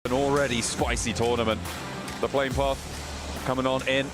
An already spicy tournament. The flame path coming on in.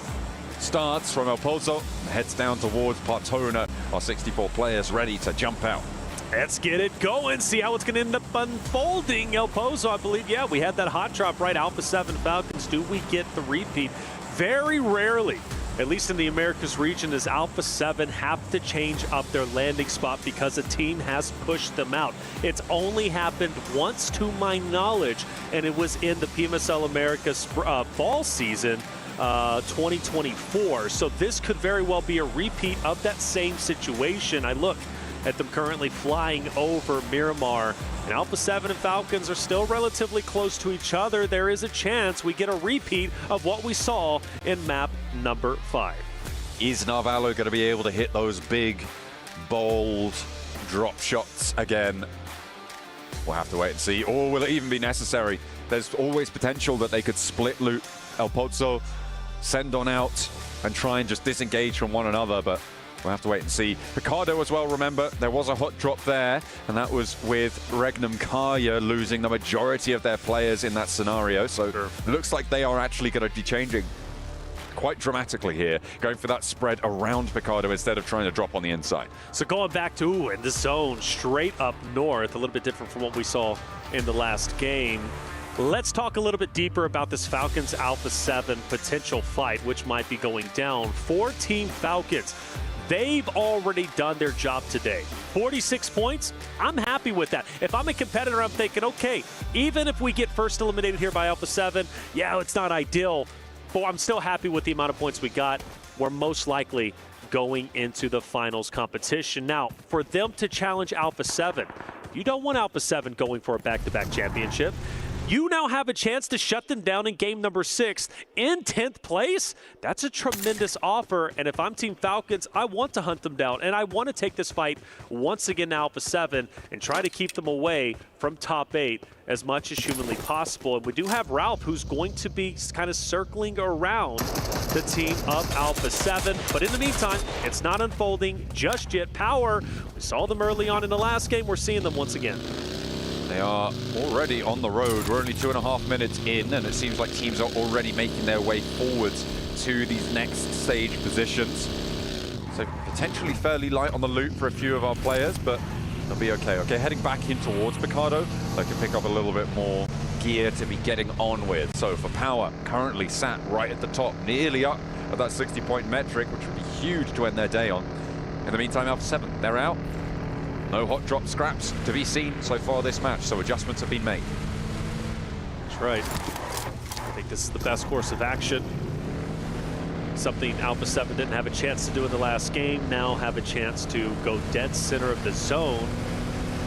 Starts from El Pozo, heads down towards Partona. Our 64 players ready to jump out. Let's get it going, see how it's going to end up unfolding. El Pozo, I believe, yeah, we had that hot drop right. Alpha 7 Falcons, do we get the repeat? Very rarely, at least in the Americas region, does Alpha 7 have to change up their landing spot because a team has pushed them out. It's only happened once to my knowledge, and it was in the PMSL Americas fall season 2024. So this could very well be a repeat of that same situation. I look at them currently flying over Miramar, and Alpha 7 and Falcons are still relatively close to each other. There is a chance we get a repeat of what we saw in map number 5. Is Narvalo going to be able to hit those big, bold drop shots again? We'll have to wait and see. Or will it even be necessary? There's always potential that they could split loot El Pozo, send on out, and try and just disengage from one another, but we'll have to wait and see. Picardo as well, remember, there was a hot drop there, and that was with Regnum Kaya losing the majority of their players in that scenario. So it looks like they are actually going to be changing quite dramatically here, going for that spread around Picardo instead of trying to drop on the inside. So going back to in the zone, straight up north, a little bit different from what we saw in the last game. Let's talk a little bit deeper about this Falcons Alpha 7 potential fight, which might be going down for Team Falcons. They've already done their job today. 46 points, I'm happy with that. If I'm a competitor, I'm thinking, okay, even if we get first eliminated here by Alpha 7, yeah, it's not ideal, but I'm still happy with the amount of points we got. We're most likely going into the finals competition. Now, for them to challenge Alpha 7, you don't want Alpha 7 going for a back-to-back championship. You now have a chance to shut them down in game number 6 in 10th place. That's a tremendous offer, and if I'm Team Falcons, I want to hunt them down, and I want to take this fight once again to Alpha 7 and try to keep them away from top 8 as much as humanly possible. And we do have Ralph, who's going to be kind of circling around the team of Alpha 7. But in the meantime, it's not unfolding just yet. Power, we saw them early on in the last game. We're seeing them once again. They are already on the road. We're only 2.5 minutes in, and it seems like teams are already making their way forwards to these next stage positions. So potentially fairly light on the loot for a few of our players, but they'll be okay. Okay, heading back in towards Picardo. They can pick up a little bit more gear to be getting on with. So for Power, currently sat right at the top, nearly up at that 60-point metric, which would be huge to end their day on. In the meantime, Alpha 7, they're out. No hot drop scraps to be seen so far this match, so adjustments have been made. That's right. I think this is the best course of action. Something Alpha 7 didn't have a chance to do in the last game, now have a chance to go dead center of the zone.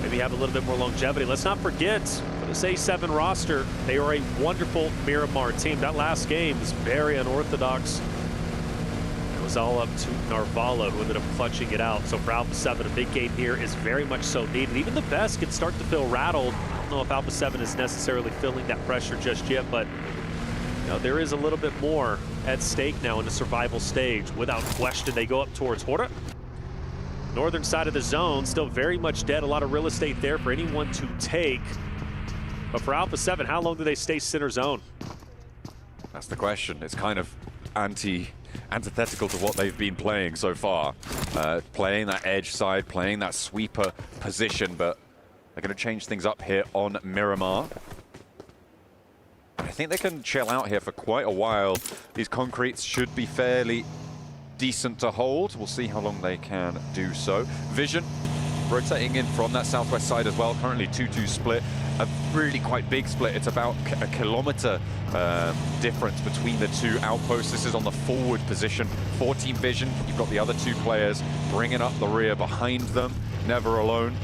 Maybe have a little bit more longevity. Let's not forget, for this A7 roster, they are a wonderful Miramar team. That last game was very unorthodox. It was all up to Narvalo, who ended up clutching it out. So for Alpha 7, a big game here is very much so needed. Even the best can start to feel rattled. I don't know if Alpha 7 is necessarily feeling that pressure just yet, but you know, there is a little bit more at stake now in the survival stage. Without question, they go up towards Horta. Northern side of the zone, still very much dead. A lot of real estate there for anyone to take. But for Alpha 7, how long do they stay center zone? That's the question. It's kind of antithetical to what they've been playing so far. Playing that edge side, playing that sweeper position, but they're going to change things up here on Miramar. I think they can chill out here for quite a while. These concretes should be fairly decent to hold. We'll see how long they can do so. Vision rotating in from that southwest side as well. Currently 2-2 split. A really quite big split. It's about a kilometer difference between the two outposts. This is on the forward position for Team Vision. You've got the other two players bringing up the rear behind them. Never alone,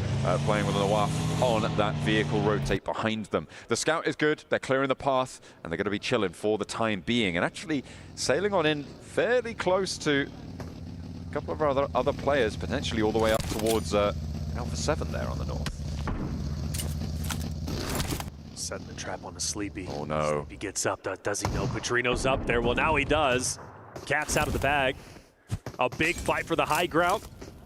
playing with a Nawaf on that vehicle rotate behind them. The scout is good. They're clearing the path, and they're going to be chilling for the time being, and actually sailing on in fairly close to a couple of our other players, potentially all the way up towards Alpha 7 there on the north. Setting the trap on a Sleepy. Oh no. Sleepy gets up, does he know Petrino's up there? Well, now he does. Cat's out of the bag. A big fight for the high ground.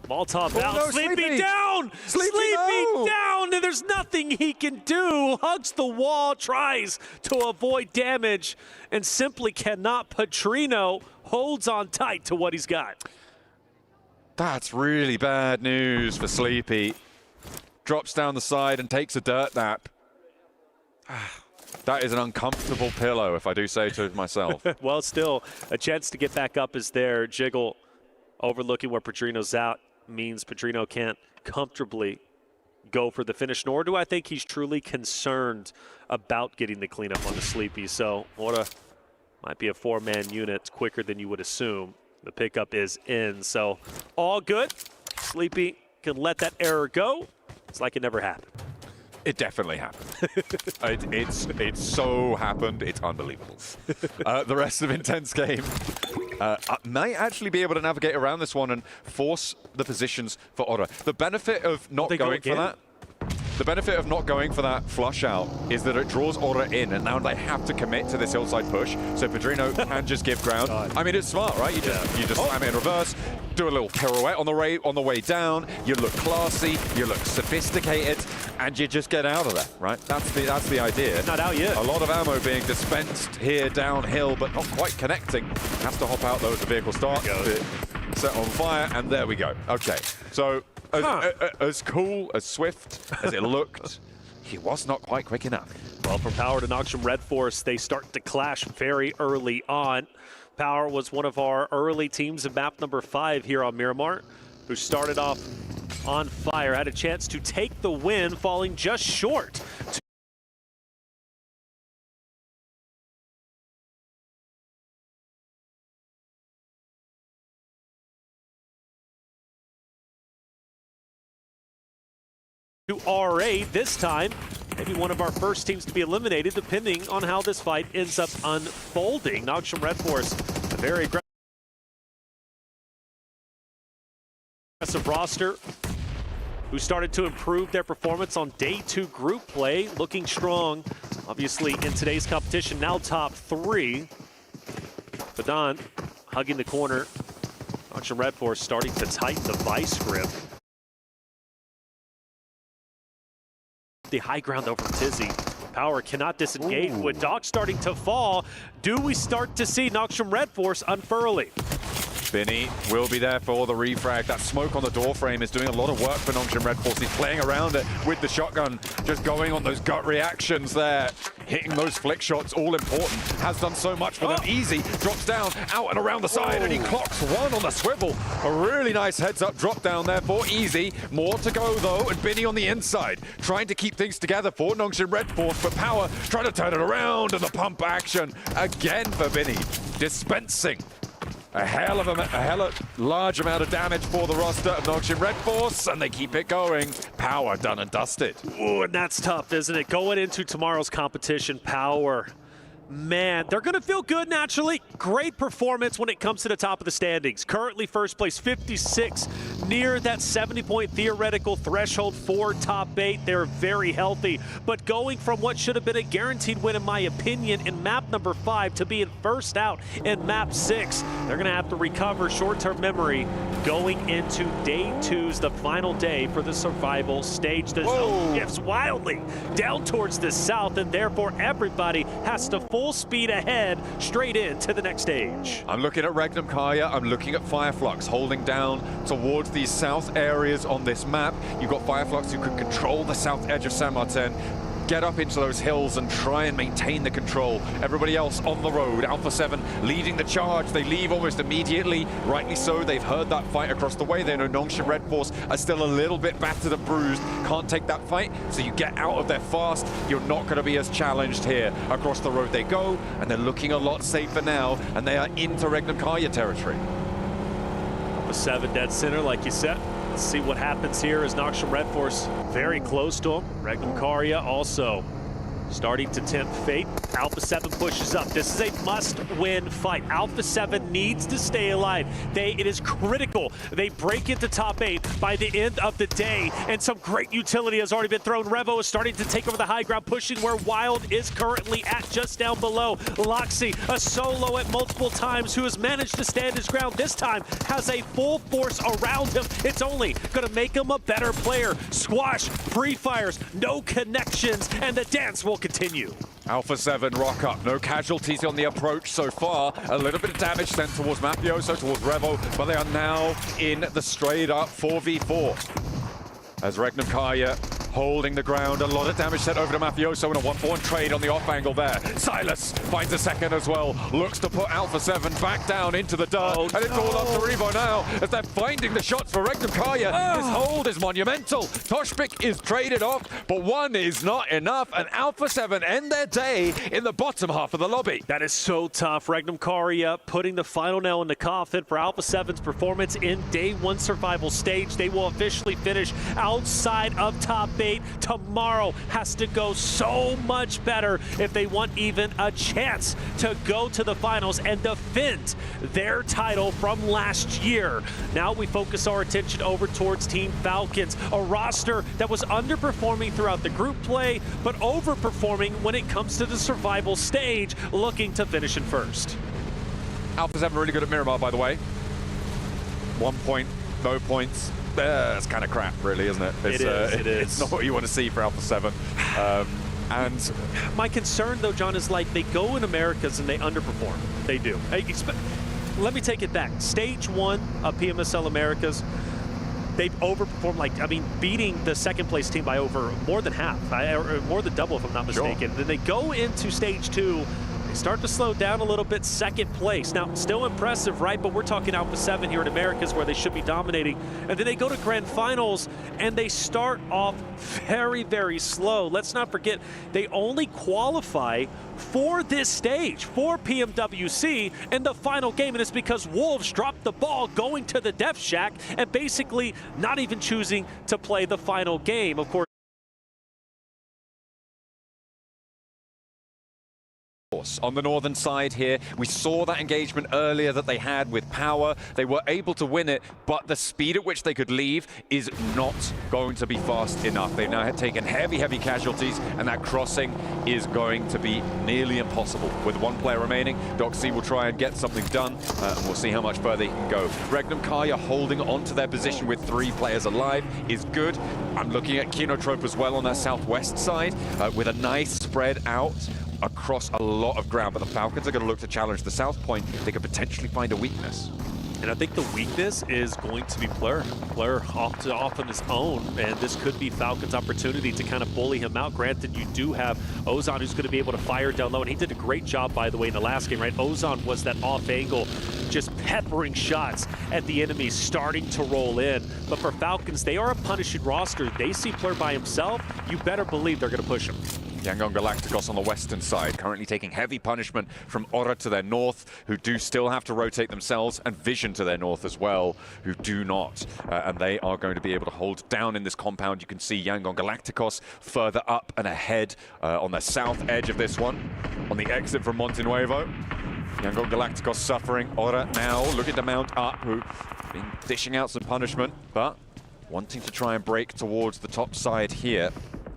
Molotov out, no, Sleepy down! Sleepy, no! Down, and there's nothing he can do. Hugs the wall, tries to avoid damage, and simply cannot. Petrino holds on tight to what he's got. That's really bad news for Sleepy. Drops down the side and takes a dirt nap. That is an uncomfortable pillow, if I do say so myself. Well, still, a chance to get back up is there. Jiggle overlooking where Petrino's out means Petrino can't comfortably go for the finish, nor do I think he's truly concerned about getting the cleanup on the Sleepy. So might be a four-man unit quicker than you would assume. The pickup is in, so all good. Sleepy can let that error go. It's like it never happened. It definitely happened. It's so happened. It's unbelievable. The rest of Intense Game might actually be able to navigate around this one and force the positions for Otter. The benefit of not going for that. The benefit of not going for that flush out is that it draws Otter in, and now they have to commit to this hillside push. So Petrino can just give ground. I mean, it's smart, right? You just slam it in reverse, do a little pirouette on the way down. You look classy, you look sophisticated, and you just get out of there, right? That's the idea. Not out yet. A lot of ammo being dispensed here downhill, but not quite connecting. Has to hop out though as the vehicle starts. Set on fire, and there we go. Okay, so. As cool, as swift as it looked, he was not quite quick enough. Well, from Power to Noxium Red Force, they start to clash very early on. Power was one of our early teams in map number 5 here on Miramar, who started off on fire, had a chance to take the win, falling just short. To R8 this time, maybe one of our first teams to be eliminated, depending on how this fight ends up unfolding. Noxium Red Force, a very aggressive roster who started to improve their performance on day 2 group play, looking strong, obviously, in today's competition, now top 3. Badan hugging the corner. Noxium Red Force starting to tighten the vice grip. The high ground over Tizzy. Power cannot disengage. With Doc starting to fall, do we start to see Noxium Red Force unfurling? Binny will be there for the refrag. That smoke on the door frame is doing a lot of work for Noxium Red Force. He's playing around it with the shotgun, just going on those gut reactions there. Hitting those flick shots, all important. Has done so much for them. Easy, drops down, out and around the side, and he clocks one on the swivel. A really nice heads-up drop down there for Easy. More to go, though, and Binny on the inside, trying to keep things together for Noxium Red Force, but Power trying to turn it around, and the pump action again for Binny. Dispensing a hell of large amount of damage for the roster of Noxium Red Force, and they keep it going. Power done and dusted. Ooh, and that's tough, isn't it? Going into tomorrow's competition, Power, man, they're going to feel good naturally. Great performance when it comes to the top of the standings. Currently first place, 56, near that 70-point theoretical threshold for top 8. They're very healthy, but going from what should have been a guaranteed win, in my opinion, in map number 5 to being first out in map 6, they're going to have to recover short-term memory going into day 2's the final day for the survival stage. The zone shifts wildly down towards the south, and therefore everybody has to full speed ahead straight into the next stage. I'm looking at Regnum Kaya, I'm looking at Fireflux holding down towards these south areas on this map. You've got Fireflux who can control the south edge of San Martin, get up into those hills and try and maintain the control. Everybody else on the road. Alpha 7 leading the charge. They leave almost immediately. Rightly so. They've heard that fight across the way. They know Noxium Red Force are still a little bit battered and bruised. Can't take that fight, so you get out of there fast. You're not going to be as challenged here. Across the road they go, and they're looking a lot safer now, and they are into Regnum Kaya territory. Alpha 7 dead center, like you said. Let's see what happens here as Noxium Red Force very close to him. Regnum Kaya also starting to tempt fate. Alpha 7 pushes up. This is a must-win fight. Alpha 7 needs to stay alive. It is critical. They break into top 8 by the end of the day. And some great utility has already been thrown. Revo is starting to take over the high ground, pushing where Wild is currently at, just down below. Loxy, a solo at multiple times, who has managed to stand his ground. This time has a full force around him. It's only going to make him a better player. Squash, pre-fires, no connections, and the dance will continue. Alpha 7 rock up, no casualties on the approach so far. A little bit of damage sent towards Mafioso, towards Revo, but they are now in the straight up 4v4. As Regnum Kaya holding the ground, a lot of damage sent over to Mafioso and a 1-for-1 trade on the off angle there. Silas finds a second as well, looks to put Alpha 7 back down into the dirt, and it's all up to Revo now as they're finding the shots for Regnum Kaya. His hold is monumental. Toshpik is traded off, but one is not enough, and Alpha 7 end their day in the bottom half of the lobby. That is so tough. Regnum Kaya putting the final nail in the coffin for Alpha 7's performance in day 1 survival stage. They will officially finish outside of top 8. Tomorrow has to go so much better if they want even a chance to go to the finals and defend their title from last year. Now we focus our attention over towards Team Falcons, a roster that was underperforming throughout the group play, but overperforming when it comes to the survival stage, looking to finish in first. Alpha 7 really good at Miramar, by the way. 1 point, no points. It's kind of crap, really, isn't it? It is. It's not what you want to see for Alpha 7. And my concern, though, John, is like they go in Americas and they underperform. They do. Let me take it back. Stage 1 of PMSL Americas, they've overperformed, like, I mean, beating the second place team by over more than half, or more than double, if I'm not mistaken. Sure. Then they go into stage 2. Start to slow down a little bit, second place. Now, still impressive, right? But we're talking Alpha 7 here in Americas where they should be dominating. And then they go to grand finals and they start off very, very slow. Let's not forget, they only qualify for this stage, for PMWC in the final game. And it's because Wolves dropped the ball going to the Death Shack and basically not even choosing to play the final game. Of course, on the northern side here, we saw that engagement earlier that they had with Power. They were able to win it, but the speed at which they could leave is not going to be fast enough. They've now taken heavy, heavy casualties, and that crossing is going to be nearly impossible. With 1 player remaining, Doxy will try and get something done, and we'll see how much further he can go. Regnum Kaya holding on to their position with 3 players alive is good. I'm looking at Kinotrope as well on their southwest side, with a nice spread out across a lot of ground, but the Falcons are going to look to challenge the south point. They could potentially find a weakness. And I think the weakness is going to be Blur. Blur off on his own, and this could be Falcon's opportunity to kind of bully him out. Granted, you do have Ozan who's going to be able to fire down low, and he did a great job, by the way, in the last game, right? Ozan was that off angle, just peppering shots at the enemy, starting to roll in. But for Falcons, they are a punishing roster. They see Blur by himself, you better believe they're going to push him. Yangon Galacticos on the western side, currently taking heavy punishment from Aura to their north, who do still have to rotate themselves, and Vision to their north as well, who do not. And they are going to be able to hold down in this compound. You can see Yangon Galacticos further up and ahead on the south edge of this one, on the exit from Monte Nuevo. Yangon Galacticos suffering. Aura now looking to mount up, who been dishing out some punishment, but wanting to try and break towards the top side here.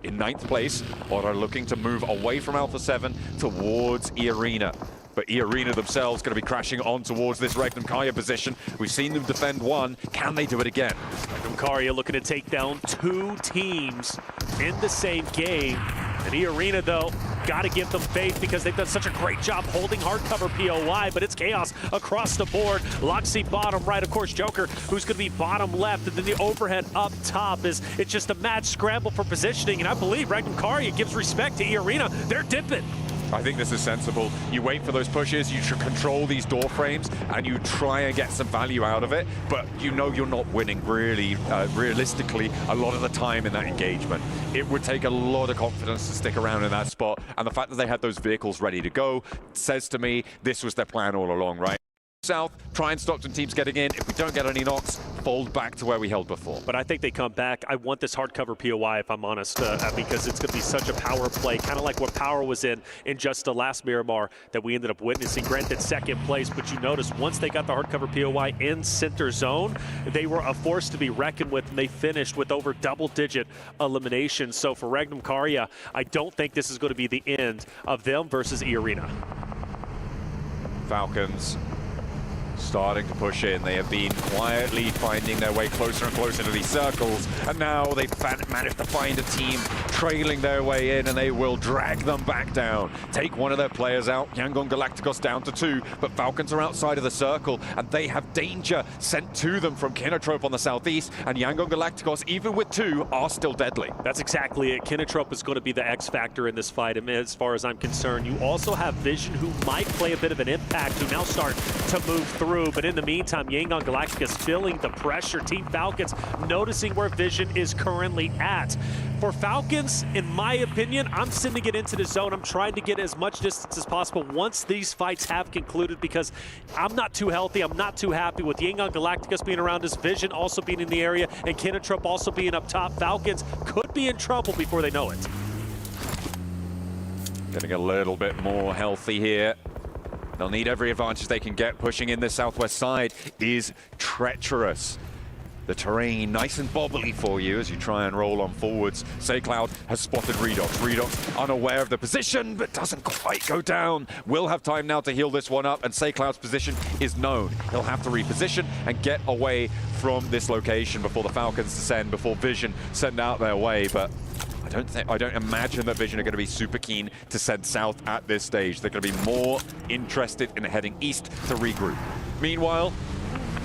In 9th place, Aura looking to move away from Alpha 7 towards E-Arena. But E-Arena themselves going to be crashing on towards this Regnum Kaya position. We've seen them defend 1. Can they do it again? Regnum Kaya looking to take down 2 teams in the same game. And E-Arena, though, got to give them faith because they've done such a great job holding hardcover POI, but it's chaos across the board. Loxy bottom right, of course, Joker, who's going to be bottom left, and then the overhead up top is it's just a mad scramble for positioning, and I believe Regnum Kaya gives respect to E-Arena. They're dipping. I think this is sensible. You wait for those pushes, you should control these door frames, and you try and get some value out of it, but you know you're not winning really, realistically, a lot of the time in that engagement. It would take a lot of confidence to stick around in that spot, and the fact that they had those vehicles ready to go says to me this was their plan all along, right? south, try and stop some teams getting in. If we don't get any knocks, fold back to where we held before. But I think they come back. I want this hardcover POI, if I'm honest, because it's going to be such a power play, kind of like what Power was in just the last Miramar that we ended up witnessing. Granted, second place, but you notice once they got the hardcover POI in center zone, they were a force to be reckoned with, and they finished with over double-digit eliminations. So for Regnum Karya, I don't think this is going to be the end of them versus E-Arena. Falcons starting to push in. They have been quietly finding their way closer and closer to these circles, and now they've managed to find a team trailing their way in, and they will drag them back down. Take one of their players out. Yangon Galacticos down to 2, but Falcons are outside of the circle, and they have danger sent to them from Kinotrope on the southeast, and Yangon Galacticos, even with 2, are still deadly. That's exactly it. Kinotrope is going to be the X factor in this fight, and as far as I'm concerned. You also have Vision, who might play a bit of an impact, who now start to move through. But in the meantime, Yangon Galacticos feeling the pressure. Team Falcons noticing where Vision is currently at. For Falcons, in my opinion, I'm sending it into the zone. I'm trying to get as much distance as possible once these fights have concluded, because I'm not too healthy. I'm not too happy with Yangon Galacticos being around us, Vision also being in the area, and Kinotrope also being up top. Falcons could be in trouble before they know it. Getting a little bit more healthy here. They'll need every advantage they can get. Pushing in the southwest side is treacherous. The terrain nice and bobbly for you as you try and roll on forwards. SayCloud has spotted Redox. Redox unaware of the position, but doesn't quite go down. Will have time now to heal this one up, and SayCloud's position is known. He'll have to reposition and get away from this location before the Falcons descend, before Vision send out their way. But I don't imagine that Vision are going to be super keen to send south at this stage. They're going to be more interested in heading east to regroup. Meanwhile,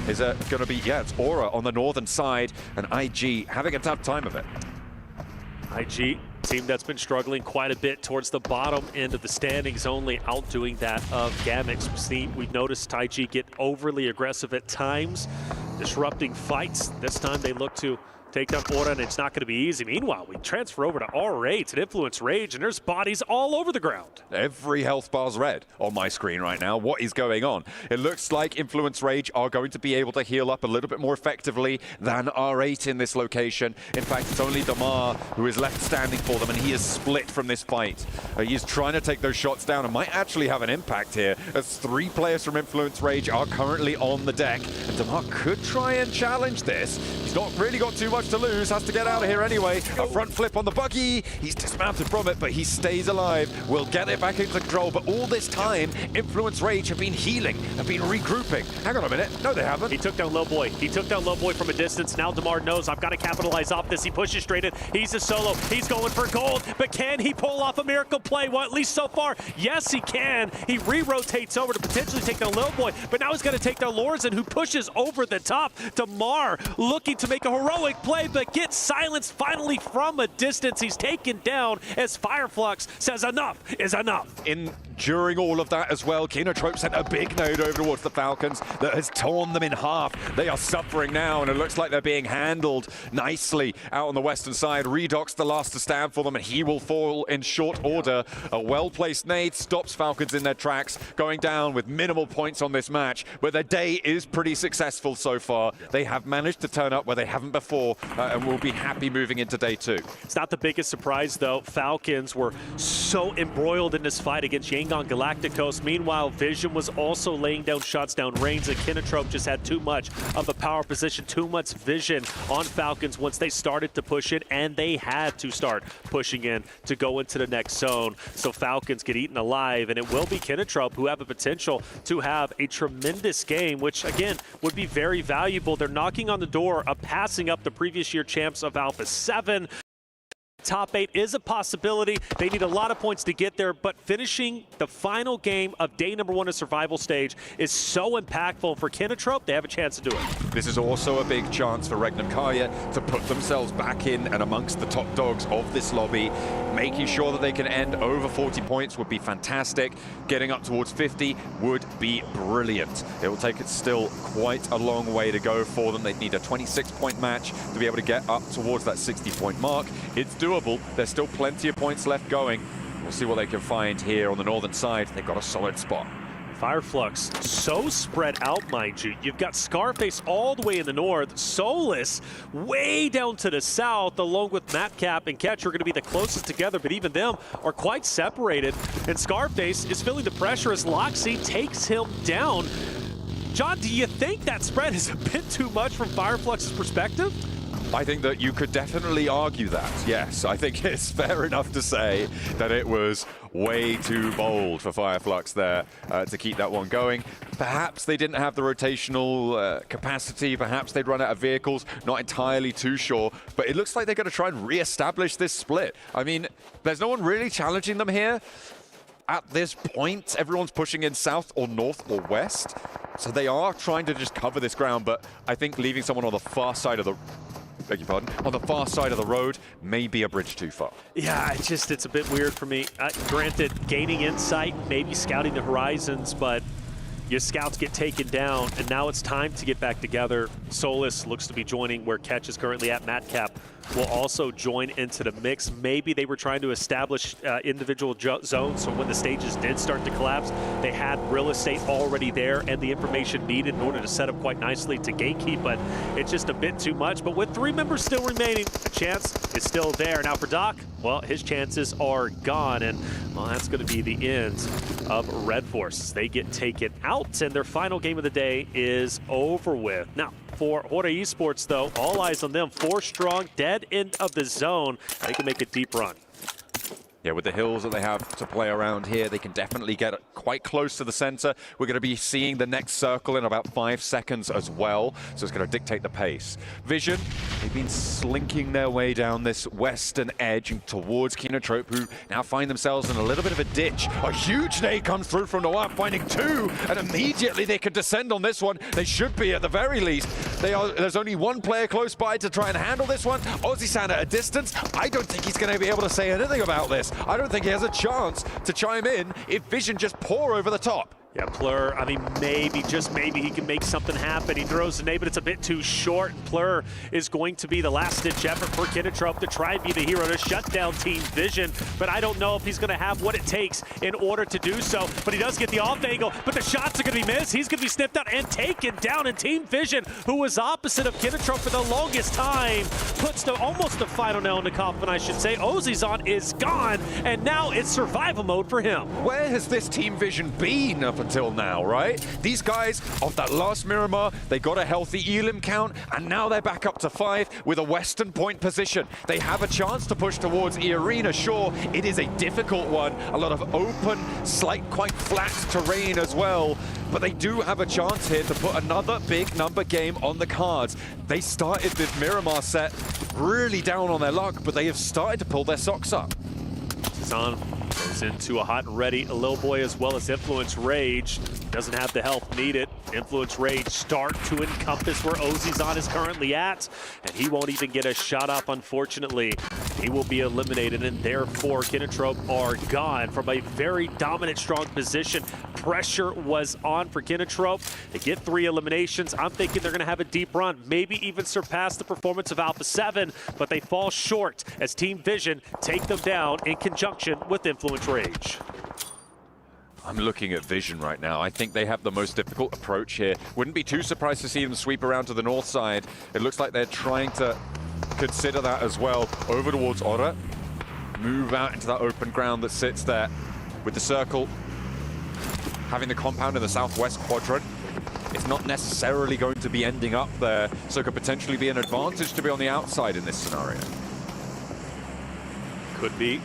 is it going to be, yeah, it's Aura on the northern side, and IG having a tough time of it. IG, team that's been struggling quite a bit towards the bottom end of the standings, only outdoing that of Gamix. We've noticed IG get overly aggressive at times, disrupting fights. This time they look to take down Aura, and it's not going to be easy. Meanwhile, we transfer over to R8 and Influence Rage, and there's bodies all over the ground. Every health bar's red on my screen right now. What is going on? It looks like Influence Rage are going to be able to heal up a little bit more effectively than R8 in this location. In fact, it's only Damar who is left standing for them, and he is split from this fight. He's trying to take those shots down and might actually have an impact here, as 3 players from Influence Rage are currently on the deck, and Damar could try and challenge this. He's not really got too much to lose, has to get out of here anyway. A front flip on the buggy. He's dismounted from it, but he stays alive. Will get it back into control, but all this time, Influence Rage have been healing, have been regrouping. Hang on a minute. No, they haven't. He took down Low Boy. He took down Low Boy from a distance. Now Damar knows, I've got to capitalize off this. He pushes straight in. He's a solo. He's going for gold, but can he pull off a miracle play? Well, at least so far, yes, he can. He re-rotates over to potentially take down Low Boy, but now he's going to take down Lorzen, who pushes over the top. Damar looking to make a heroic play, but gets silenced finally from a distance. He's taken down as Fireflux says enough is enough. During all of that as well, Kinotrope sent a big node over towards the Falcons that has torn them in half. They are suffering now, and it looks like they're being handled nicely out on the western side. Redox the last to stand for them, and he will fall in short order. A well-placed nade stops Falcons in their tracks, going down with minimal points on this match, but their day is pretty successful so far. They have managed to turn up where they haven't before, and will be happy moving into day 2. It's not the biggest surprise, though. Falcons were so embroiled in this fight against Yangon Galacticos. Meanwhile, Vision was also laying down shots down range, and Kinotrope just had too much of a power position, too much vision on Falcons once they started to push it, and they had to start pushing in to go into the next zone. So Falcons get eaten alive, and it will be Kinotrope who have a potential to have a tremendous game, which, again, would be very valuable. They're knocking on the door of passing up the previous year champs of Alpha 7. Top 8 is a possibility. They need a lot of points to get there, but finishing the final game of day number 1 of survival stage is so impactful. For Kinotrope, they have a chance to do it. This is also a big chance for Regnum Karya to put themselves back in and amongst the top dogs of this lobby. Making sure that they can end over 40 points would be fantastic. Getting up towards 50 would be brilliant. It will take it still quite a long way to go for them. They'd need a 26-point match to be able to get up towards that 60-point mark. It's doable. There's still plenty of points left going. We'll see what they can find here on the northern side. They've got a solid spot. Fireflux so spread out, mind you. You've got Scarface all the way in the north, Solus way down to the south, along with Matcap and Catch are going to be the closest together, but even them are quite separated. And Scarface is feeling the pressure as Loxy takes him down. John, do you think that spread is a bit too much from Fireflux's perspective? I think that you could definitely argue that, yes. I think it's fair enough to say that it was way too bold for Fireflux there to keep that one going. Perhaps they didn't have the rotational capacity, perhaps they'd run out of vehicles, not entirely too sure, but it looks like they're going to try and re-establish this split. I mean, there's no one really challenging them here. At this point, everyone's pushing in south or north or west, so they are trying to just cover this ground, but I think leaving someone on the far side of the on the far side of the road may be a bridge too far. Yeah, it's a bit weird for me. Granted, gaining insight, maybe scouting the horizons, but your scouts get taken down, and now it's time to get back together. Solus looks to be joining where Catch is currently at. Matcap will also join into the mix. Maybe they were trying to establish individual zones, so when the stages did start to collapse, they had real estate already there and the information needed in order to set up quite nicely to gatekeep, but it's just a bit too much. But with 3 members still remaining, the chance is still there. Now for Doc, well, his chances are gone, and well, that's going to be the end of Red Force. They get taken out, and their final game of the day is over with. Now, for Hora Esports, though, all eyes on them. 4 strong, dead end of the zone. They can make a deep run. Yeah, with the hills that they have to play around here, they can definitely get quite close to the center. We're going to be seeing the next circle in about 5 seconds as well, so it's going to dictate the pace. Vision, they've been slinking their way down this western edge and towards Kinotrope, who now find themselves in a little bit of a ditch. A huge nade comes through from Noir, finding 2, and immediately they can descend on this one. They should be, at the very least. There's only 1 player close by to try and handle this one. Ozzy-san at a distance. I don't think he's going to be able to say anything about this. I don't think he has a chance to chime in if Vision just pour over the top. Yeah, Plur, I mean, maybe, just maybe he can make something happen. He throws the nade, but it's a bit too short. Plur is going to be the last-ditch effort for Kinotrope to try and be the hero to shut down Team Vision, but I don't know if he's going to have what it takes in order to do so. But he does get the off angle, but the shots are going to be missed. He's going to be snipped out and taken down, and Team Vision, who was opposite of Kinotrope for the longest time, puts almost the final nail in the coffin, I should say. Ozizon is gone, and now it's survival mode for him. Where has this Team Vision been up until now, right? These guys, off that last Miramar, they got a healthy elim count, and now they're back up to 5 with a western point position. They have a chance to push towards E-Arena, sure. It is a difficult one, a lot of open, quite flat terrain as well, but they do have a chance here to put another big number game on the cards. They started this Miramar set really down on their luck, but they have started to pull their socks up. Zon goes into a hot and ready Lil Boy as well as Influence Rage. Doesn't have the help needed. Influence Rage start to encompass where Ozizon is currently at, and he won't even get a shot up, unfortunately. He will be eliminated, and therefore Kinotrope are gone from a very dominant, strong position. Pressure was on for Kinotrope. They get 3 eliminations. I'm thinking they're going to have a deep run, maybe even surpass the performance of Alpha 7, but they fall short as Team Vision take them down in conjunction with Influence Rage. I'm looking at Vision right now. I think they have the most difficult approach here. Wouldn't be too surprised to see them sweep around to the north side. It looks like they're trying to consider that as well. Over towards Ora. Move out into that open ground that sits there with the circle. Having the compound in the southwest quadrant. It's not necessarily going to be ending up there, so it could potentially be an advantage to be on the outside in this scenario. Could be.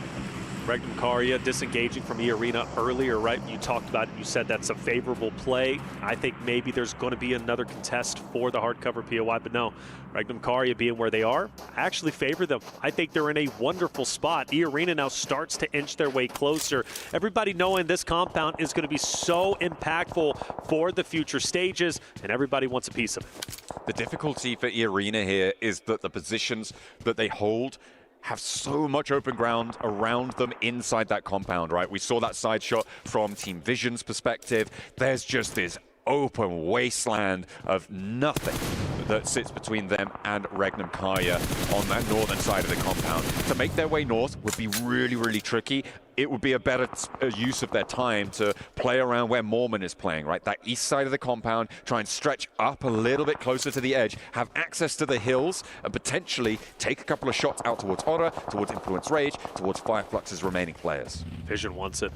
Regnum Caria disengaging from E-Arena earlier, right? You talked about it, you said that's a favorable play. I think maybe there's going to be another contest for the hardcover POI, but no. Regnum Caria being where they are, I actually favor them. I think they're in a wonderful spot. E-Arena now starts to inch their way closer. Everybody knowing this compound is going to be so impactful for the future stages, and everybody wants a piece of it. The difficulty for E-Arena here is that the positions that they hold have so much open ground around them inside that compound, right? We saw that side shot from Team Vision's perspective. There's just this open wasteland of nothing. that sits between them and Regnum Kaya on that northern side of the compound. To make their way north would be really, really tricky. It would be a better use of their time to play around where Mormon is playing, right? That east side of the compound, try and stretch up a little bit closer to the edge, have access to the hills, and potentially take a couple of shots out towards Aura, towards Influence Rage, towards Fireflux's remaining players. Vision wants it.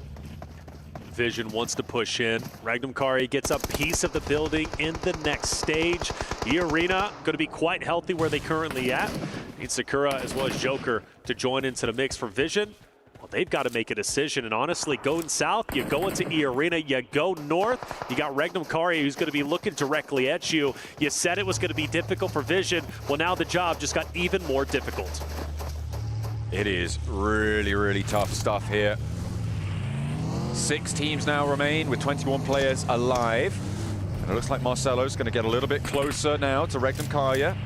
Vision wants to push in. Regnum Kari gets a piece of the building in the next stage. The arena going to be quite healthy where they currently at. Need Sakura as well as Joker to join into the mix for Vision. Well, they've got to make a decision, and honestly, going south, you go into E Arena, you go north, you got Regnum Kari who's going to be looking directly at you. You said it was going to be difficult for Vision. Well, now the job just got even more difficult. It is really, really tough stuff here. 6 teams now remain with 21 players alive. And it looks like Marcelo's going to get a little bit closer now to Regnum Kaya.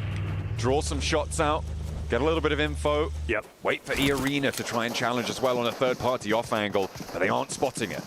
Draw some shots out, get a little bit of info. Yep. Wait for E Arena to try and challenge as well on a third-party off angle, but they aren't spotting it.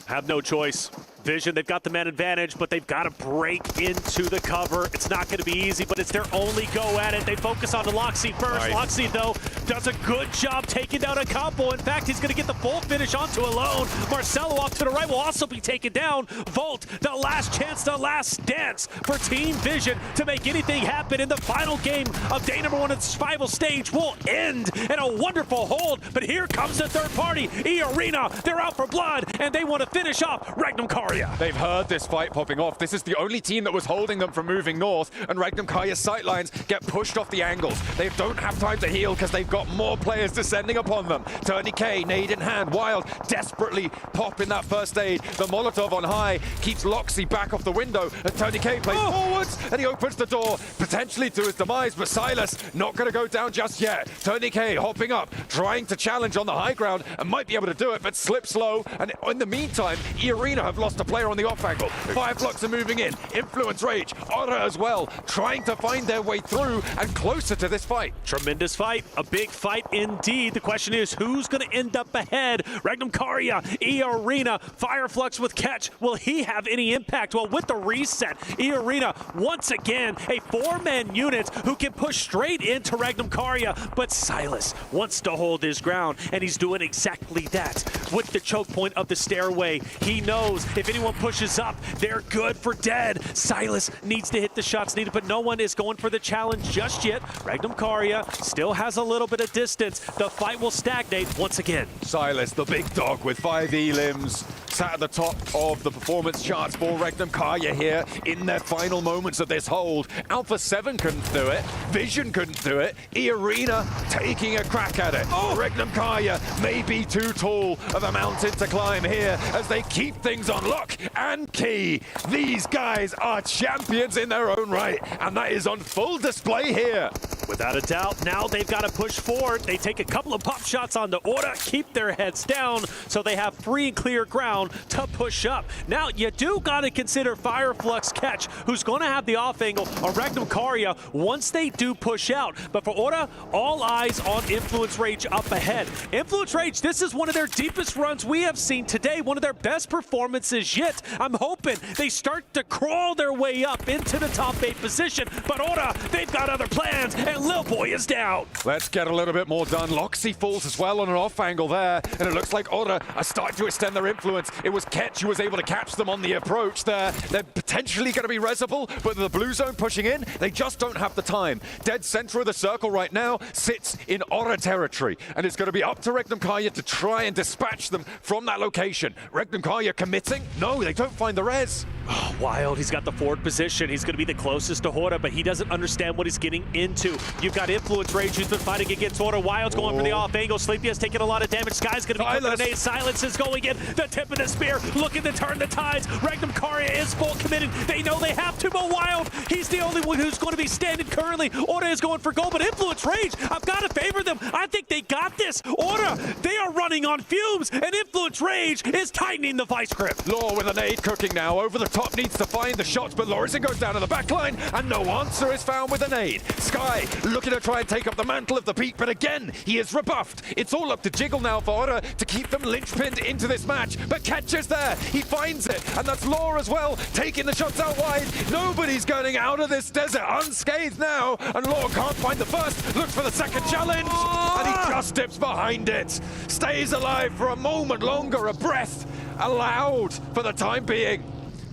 Have no choice. Vision, they've got the man advantage, but they've got to break into the cover. It's not going to be easy, but it's their only go at it. They focus on the Loxy first. Right. Loxy, though, does a good job taking down a couple. In fact, he's going to get the full finish onto Alone. Marcelo off to the right will also be taken down. Volt, the last chance, the last dance for Team Vision to make anything happen in the final game of day number 1 of this final stage will end in a wonderful hold. But here comes the third party, E Arena. They're out for blood, and they want to finish off Regnum Kari. They've heard this fight popping off. This is the only team that was holding them from moving north, and Regnum Kaya's sightlines get pushed off the angles. They don't have time to heal because they've got more players descending upon them. Turney K, nade in hand, Wild desperately popping that first aid. The Molotov on high keeps Loxy back off the window, and Turney K plays forwards, and he opens the door, potentially to his demise, but Silas not going to go down just yet. Turney K hopping up, trying to challenge on the high ground, and might be able to do it, but slips low, and in the meantime, E Arena have lost a player on the off angle. Fireflux are moving in. Influence Rage, Aura as well, trying to find their way through and closer to this fight. Tremendous fight, a big fight indeed. The question is, who's going to end up ahead? Regnum Karia, E Arena, Fireflux with catch. Will he have any impact? Well, with the reset, E Arena once again a 4-man unit who can push straight into Regnum Karia. But Silas wants to hold his ground, and he's doing exactly that. With the choke point of the stairway, he knows if anyone pushes up, they're good for dead. Silas needs to hit the shots needed, but no one is going for the challenge just yet. Regnum Karia still has a little bit of distance. The fight will stagnate once again. Silas, the big dog with 5 elims, sat at the top of the performance charts for Regnum Kaya here in their final moments of this hold. Alpha 7 couldn't do it. Vision couldn't do it. E Arena taking a crack at it. Regnum Kaya may be too tall of a mountain to climb here as they keep things on lock and key. These guys are champions in their own right, and that is on full display here. Without a doubt, now they've got to push forward. They take a couple of pop shots on the Aura, keep their heads down, so they have free and clear ground to push up. Now, you do got to consider Fireflux catch, who's going to have the off angle on Regnum Karia once they do push out. But for Aura, all eyes on Influence Rage up ahead. Influence Rage, this is one of their deepest runs we have seen today, one of their best performances yet. I'm hoping they start to crawl their way up into the top 8 position, but Aura, they've got other plans, and Lil Boy is down. Let's get a little bit more done. Loxy falls as well on an off angle there, and it looks like Aura are starting to extend their influence. It was Ketch who was able to catch them on the approach there. They're potentially going to be resable, but the blue zone pushing in, they just don't have the time. Dead center of the circle right now sits in Aura territory, and it's going to be up to Regnum Kaya to try and dispatch them from that location. Regnum Kaya committing? No, they don't find the res. Oh, Wild, he's got the forward position. He's going to be the closest to Horda, but he doesn't understand what he's getting into. You've got Influence Rage who's been fighting against Horda. Wild's going for the off angle. Sleepy has taken a lot of damage. Sky's going to be cooking a nade. Silence is going in. The tip of the spear looking to turn the tides. Regnum Karia is full committed. They know they have to, but Wild, he's the only one who's going to be standing currently. Orda is going for gold, but Influence Rage, I've got to favor them. I think they got this. Orda, they are running on fumes, and Influence Rage is tightening the vice grip. Law with a nade cooking now. Over the top needs to find the shots, but Lorison goes down to the back line, and no answer is found with a nade. Sky looking to try and take up the mantle of the peak, but again, he is rebuffed. It's all up to Jiggle now for Orda to keep them linchpinned into this match, but Catches there, he finds it, and that's Law as well, taking the shots out wide. Nobody's getting out of this desert unscathed now, and Law can't find the first, looks for the second challenge, and he just dips behind it. Stays alive for a moment longer, a breath allowed for the time being.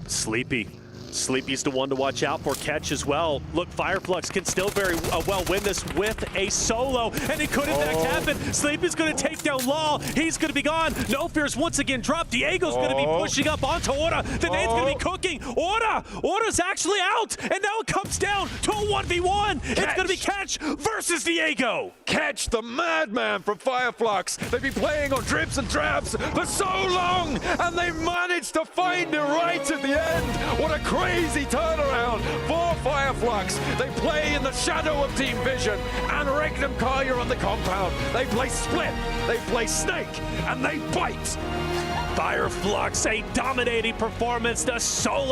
Sleepy. Sleepy's the one to watch out for. Catch as well. Look, Fireflux can still very well win this with a solo, and it could in fact happen. Sleepy's going to take down Law. He's going to be gone. No Fear's once again dropped. Diego's going to be pushing up onto Orta. The nade's going to be cooking. Orta's actually out, and now it comes down to a 1v1. It's going to be Catch versus Diego. Catch, the madman from Fireflux. They've been playing on drips and drabs for so long, and they managed to find it right at the end. What a crazy turnaround for Fireflux. They play in the shadow of Team Vision and Regnum Kaya on the compound. They play Split, they play Snake, and they bite. Fireflux, a dominating performance. The solo